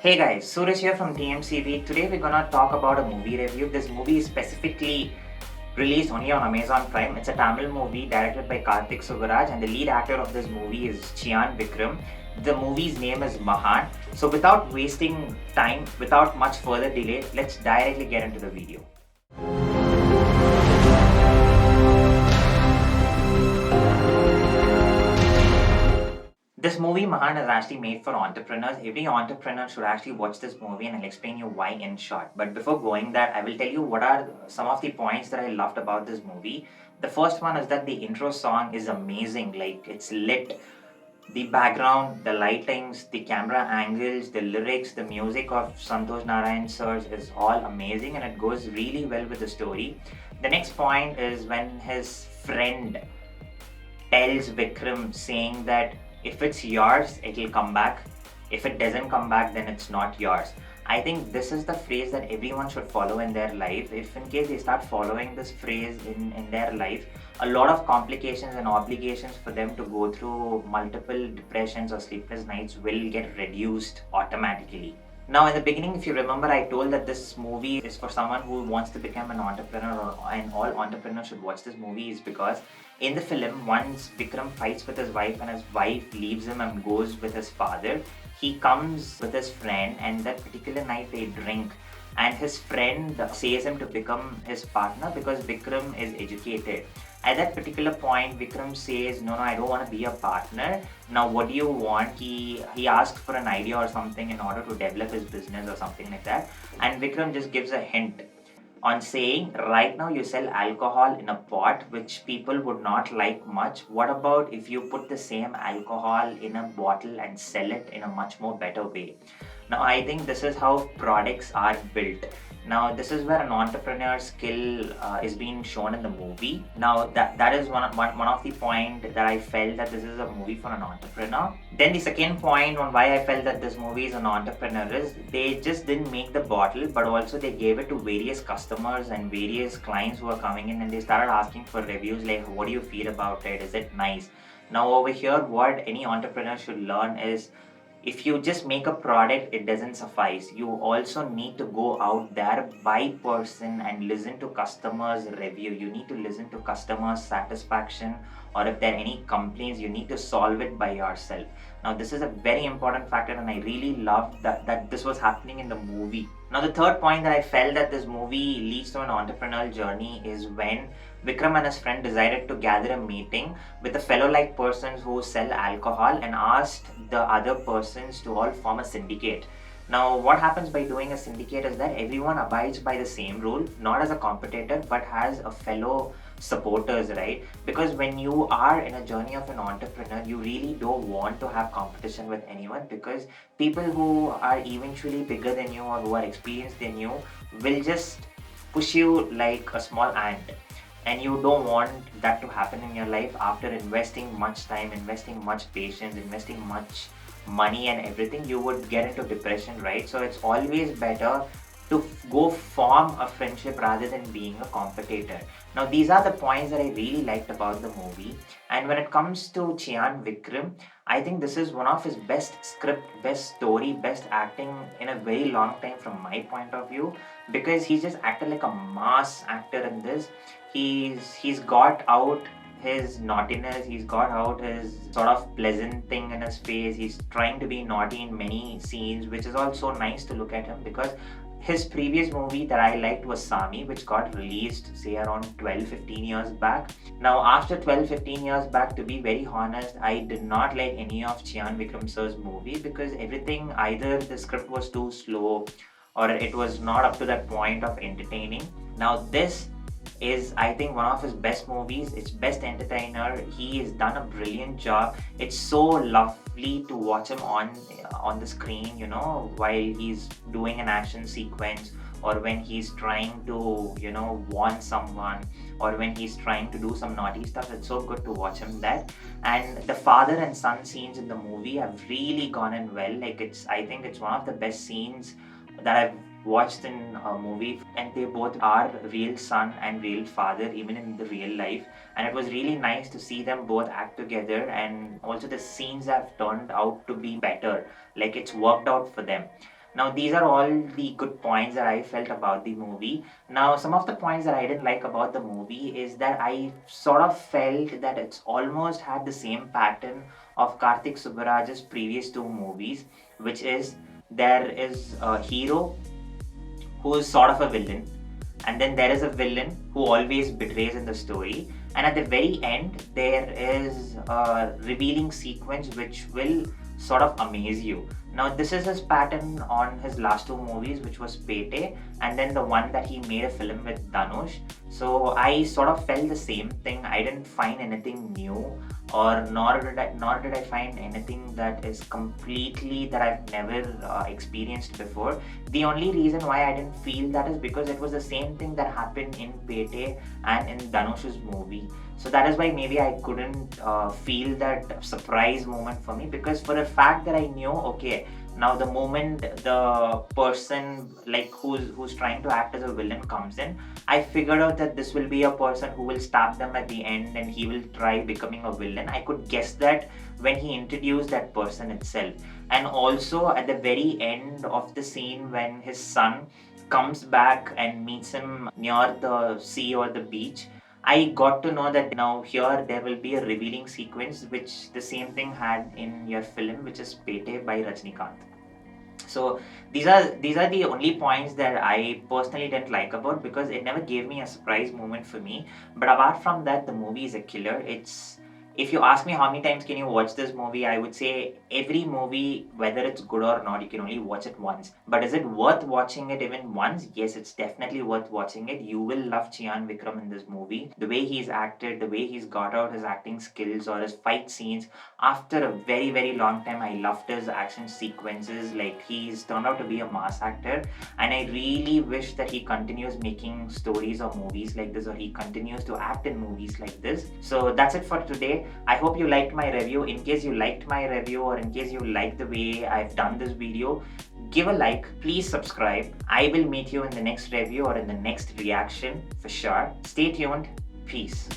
Hey guys, Suresh here from TMCB. Today we're gonna talk about a movie review. This movie is specifically released only on Amazon Prime. It's a Tamil movie directed by Karthik Subbaraj, and the lead actor of this movie is Dhruv Vikram. The movie's name is Mahaan. So without wasting time, without much further delay, let's directly get into the video. This movie, Mahan, is actually made for entrepreneurs. Every entrepreneur should actually watch this movie, and I'll explain you why in short. But before going that, I will tell you what are some of the points that I loved about this movie. The first one is that the intro song is amazing. Like, it's lit. The background, the lightings, the camera angles, the lyrics, the music of Santosh Narayan Sir's is all amazing, and it goes really well with the story. The next point is when his friend tells Vikram, saying that if it's yours, it'll come back. If it doesn't come back, then it's not yours. I think this is the phrase that everyone should follow in their life. If in case they start following this phrase in their life, a lot of complications and obligations for them to go through multiple depressions or sleepless nights will get reduced automatically. Now, in the beginning, if you remember, I told that this movie is for someone who wants to become an entrepreneur, and all entrepreneurs should watch this movie, is because in the film, once Vikram fights with his wife and his wife leaves him and goes with his father, he comes with his friend, and that particular night they drink. And his friend says him to become his partner because Vikram is educated. At that particular point, Vikram says, "No, I don't want to be a partner. Now, what do you want?" He asks for an idea or something in order to develop his business or something like that. And Vikram just gives a hint on saying, right now you sell alcohol in a pot, which people would not like much. What about if you put the same alcohol in a bottle and sell it in a much more better way? Now, I think this is how products are built. Now, this is where an entrepreneur skill is being shown in the movie. Now, that is one of the point that I felt that this is a movie for an entrepreneur. Then the second point on why I felt that this movie is an entrepreneur is they just didn't make the bottle, but also they gave it to various customers and various clients who are coming in, and they started asking for reviews like, what do you feel about it? Is it nice? Now, over here, what any entrepreneur should learn is if you just make a product, it doesn't suffice. You also need to go out there by person and listen to customers review. You need to listen to customers satisfaction, or if there are any complaints, you need to solve it by yourself. Now, this is a very important factor, and I really loved that this was happening in the movie. Now, the third point that I felt that this movie leads to an entrepreneurial journey is when Vikram and his friend decided to gather a meeting with the fellow like persons who sell alcohol and asked the other persons to all form a syndicate. Now, what happens by doing a syndicate is that everyone abides by the same rule, not as a competitor, but as a fellow supporters, right? Because when you are in a journey of an entrepreneur, you really don't want to have competition with anyone, because people who are eventually bigger than you or who are experienced than you will just push you like a small ant, and you don't want that to happen in your life. After investing much time, investing much patience, investing much money and everything, you would get into depression, right? So it's always better to go form a friendship rather than being a competitor. Now, these are the points that I really liked about the movie. And when it comes to Chian Vikram, I think this is one of his best script, best story, best acting in a very long time from my point of view, because he just acted like a mass actor in this. He's got out his naughtiness, he's got out his sort of pleasant thing in his face. He's trying to be naughty in many scenes, which is also nice to look at him, because his previous movie that I liked was Sami, which got released, say, around 12-15 years back. Now, after 12-15 years back, to be very honest, I did not like any of Chian Vikram sir's movie, because everything, either the script was too slow or it was not up to that point of entertaining. Now, this is, I think, one of his best movies. It's best entertainer. He has done a brilliant job. It's so lovely to watch him on the screen, while he's doing an action sequence, or when he's trying to, warn someone, or when he's trying to do some naughty stuff. It's so good to watch him that. And the father and son scenes in the movie have really gone in well. Like, I think it's one of the best scenes that I've watched in a movie, and they both are real son and real father even in the real life, and it was really nice to see them both act together, and also the scenes have turned out to be better, like it's worked out for them. Now, these are all the good points that I felt about the movie. Now, some of the points that I didn't like about the movie is that I sort of felt that it's almost had the same pattern of Karthik Subbaraj's previous two movies, which is there is a hero who is sort of a villain, and then there is a villain who always betrays in the story, and at the very end there is a revealing sequence which will sort of amaze you. Now, this is his pattern on his last two movies, which was Pete and then the one that he made a film with Dhanush. So I sort of felt the same thing. I didn't find anything new, or nor did I find anything that is completely that I've never experienced before. The only reason why I didn't feel that is because it was the same thing that happened in Pete and in Dhanush's movie. So that is why maybe I couldn't feel that surprise moment for me, because for a fact that I knew, okay, now the moment the person like who's trying to act as a villain comes in, I figured out that this will be a person who will stab them at the end and he will try becoming a villain. I could guess that when he introduced that person itself. And also at the very end of the scene when his son comes back and meets him near the sea or the beach, I got to know that now here there will be a revealing sequence which the same thing had in your film, which is Pete by Rajnikant. So these are the only points that I personally didn't like about, because it never gave me a surprise moment for me. But apart from that, the movie is a killer. It's, if you ask me how many times can you watch this movie, I would say every movie, whether it's good or not, you can only watch it once. But is it worth watching it even once? Yes, it's definitely worth watching it. You will love Chian Vikram in this movie. The way he's acted, the way he's got out his acting skills or his fight scenes, after a very very long time, I loved his action sequences. Like, he's turned out to be a mass actor, and I really wish that he continues making stories or movies like this, or he continues to act in movies like this. So that's it for today. I hope you liked my review. In case you liked my review, or in case you like the way I've done this video, give a like, please subscribe. I will meet you in the next review or in the next reaction for sure. Stay tuned. Peace.